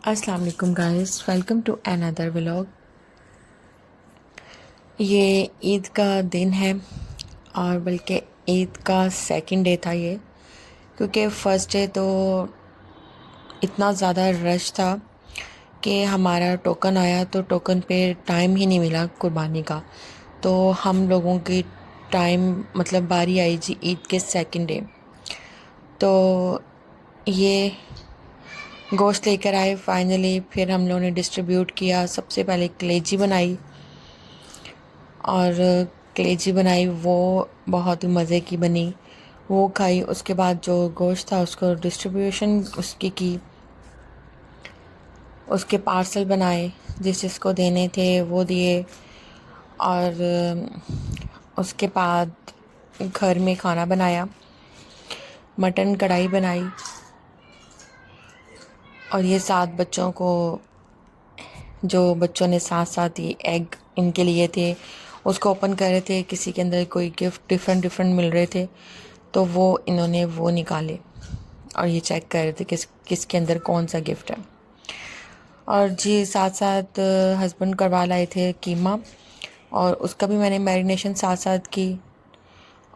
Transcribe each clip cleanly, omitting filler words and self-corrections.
अस्सलाम वालेकुम guys, welcome to another vlog. ये ईद का दिन है और बल्कि ईद का सेकंड डे था ये, क्योंकि फ़र्स्ट डे तो इतना ज़्यादा रश था कि हमारा टोकन आया तो टोकन पे टाइम ही नहीं मिला कुर्बानी का। तो हम लोगों की टाइम मतलब बारी आई जी ईद के सेकंड डे। तो ये गोश्त लेकर आए फाइनली, फिर हम लोगों ने डिस्ट्रीब्यूट किया। सबसे पहले कलेजी बनाई और कलेजी बनाई, वो बहुत ही मज़े की बनी, वो खाई। उसके बाद जो गोश्त था उसको डिस्ट्रीब्यूशन उसकी की, उसके पार्सल बनाए, जिस जिसको देने थे वो दिए। और उसके बाद घर में खाना बनाया, मटन कढ़ाई बनाई। और ये 7 बच्चों को, जो बच्चों ने साथ साथ ही एग इनके लिए थे, उसको ओपन कर रहे थे। किसी के अंदर कोई गिफ्ट डिफरेंट डिफरेंट मिल रहे थे, तो वो इन्होंने वो निकाले और ये चेक कर रहे थे किसके अंदर कौन सा गिफ्ट है। और जी साथ साथ हस्बैंड करवा लाए थे कीमा, और उसका भी मैंने मैरिनेशन साथ साथ की।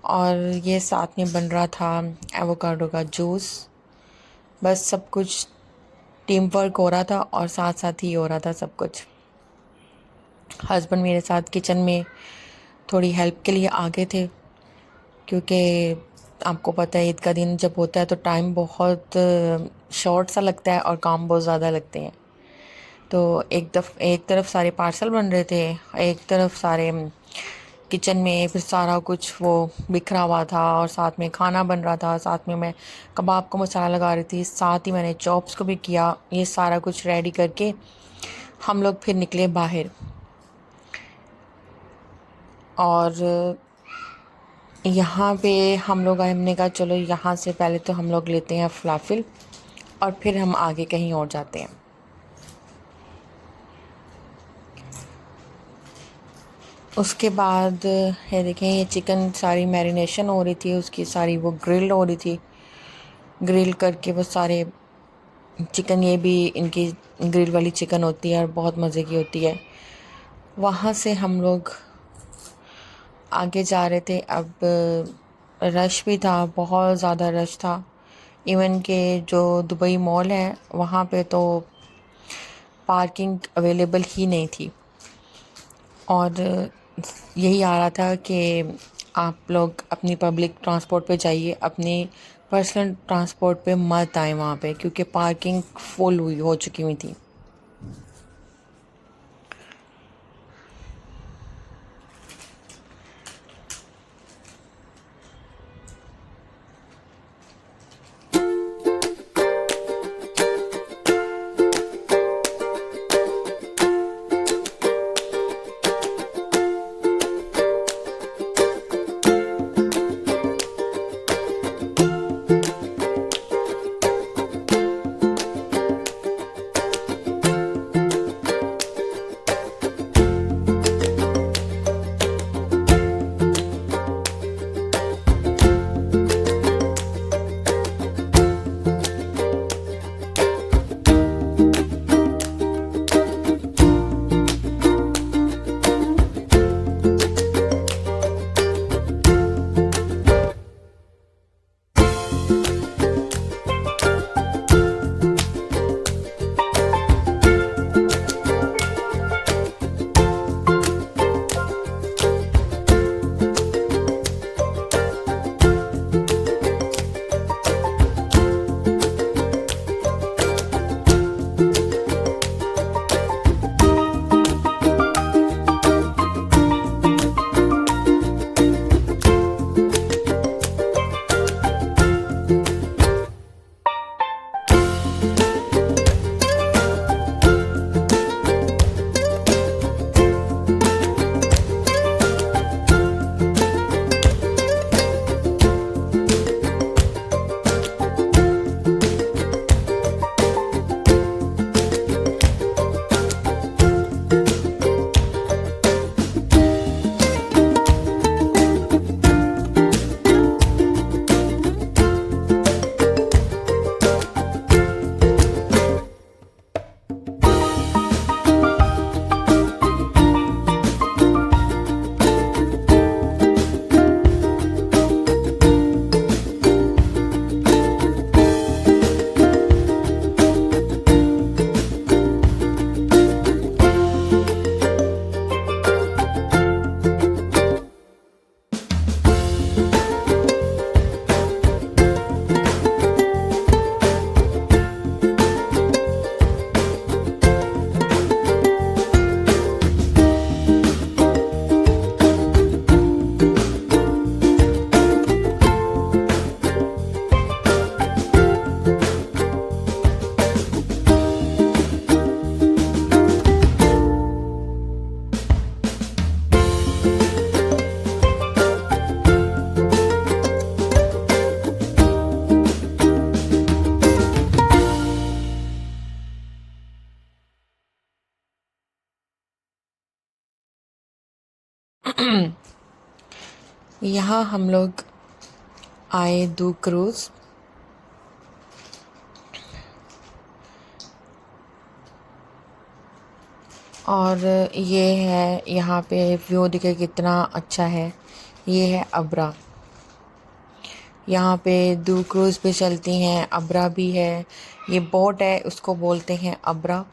और ये साथ में बन रहा था एवोकाडो का जूस। बस सब कुछ टीम वर्क हो रहा था और साथ साथ ही हो रहा था सब कुछ। हस्बैंड मेरे साथ किचन में थोड़ी हेल्प के लिए आगे थे, क्योंकि आपको पता है ईद का दिन जब होता है तो टाइम बहुत शॉर्ट सा लगता है और काम बहुत ज़्यादा लगते हैं। तो एक तरफ सारे पार्सल बन रहे थे, एक तरफ सारे किचन में फिर सारा कुछ वो बिखरा हुआ था, और साथ में खाना बन रहा था, साथ में मैं कबाब को मसाला लगा रही थी, साथ ही मैंने चॉप्स को भी किया। ये सारा कुछ रेडी करके हम लोग फिर निकले बाहर। और यहाँ पे हम लोग आए, हमने कहा चलो यहाँ से पहले तो हम लोग लेते हैं फलाफिल और फिर हम आगे कहीं और जाते हैं। उसके बाद ये देखें, ये चिकन सारी मैरिनेशन हो रही थी, उसकी सारी वो ग्रिल हो रही थी। ग्रिल करके वो सारे चिकन, ये भी इनकी ग्रिल वाली चिकन होती है और बहुत मज़े की होती है। वहाँ से हम लोग आगे जा रहे थे। अब रश भी था, बहुत ज़्यादा रश था। इवन के जो दुबई मॉल है वहाँ पे तो पार्किंग अवेलेबल ही नहीं थी। और यही आ रहा था कि आप लोग अपनी पब्लिक ट्रांसपोर्ट पे जाइए, अपनी पर्सनल ट्रांसपोर्ट पे मत आए वहाँ पे, क्योंकि पार्किंग फुल हुई हो चुकी हुई थी। यहाँ हम लोग आए दू क्रूज़। और ये है, यहाँ पे व्यू दिखे कितना अच्छा है। ये है अब्रा। यहाँ पे दू क्रूज़ भी चलती हैं, अब्रा भी है। ये बोट है, उसको बोलते हैं अब्रा।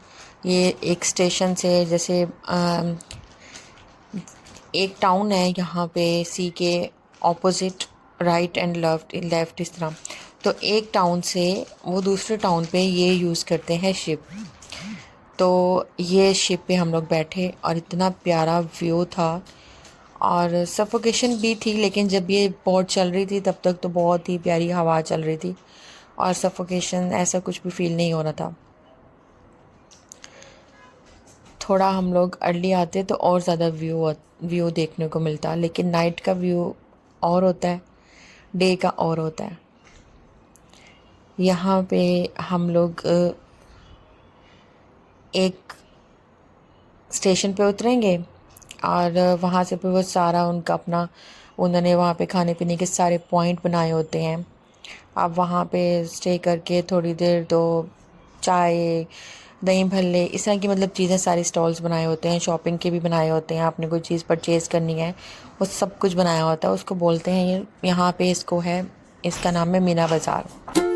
ये एक स्टेशन से, जैसे एक टाउन है यहाँ पे सी के opposite, right and left left इस तरह। तो एक टाउन से वो दूसरे टाउन पे ये यूज़ करते हैं शिप। तो ये शिप पे हम लोग बैठे और इतना प्यारा व्यू था। और सफोकेशन भी थी, लेकिन जब ये बोट चल रही थी तब तक तो बहुत ही प्यारी हवा चल रही थी और सफोकेशन ऐसा कुछ भी फील नहीं हो रहा था। थोड़ा हम लोग अर्ली आते तो और ज़्यादा व्यू देखने को मिलता, लेकिन नाइट का व्यू और होता है, डे का और होता है। यहाँ पे हम लोग एक स्टेशन पे उतरेंगे और वहाँ से फिर वो सारा उनका अपना, उन्होंने वहाँ पे खाने पीने के सारे पॉइंट बनाए होते हैं। आप वहाँ पे स्टे करके थोड़ी देर तो चाय, दही भल्ले, इस तरह की मतलब चीज़ें, सारी स्टॉल्स बनाए होते हैं। शॉपिंग के भी बनाए होते हैं, आपने कोई चीज़ परचेज़ करनी है वो सब कुछ बनाया होता है। उसको बोलते हैं, ये यहाँ पे इसको है, इसका नाम है मीना बाज़ार।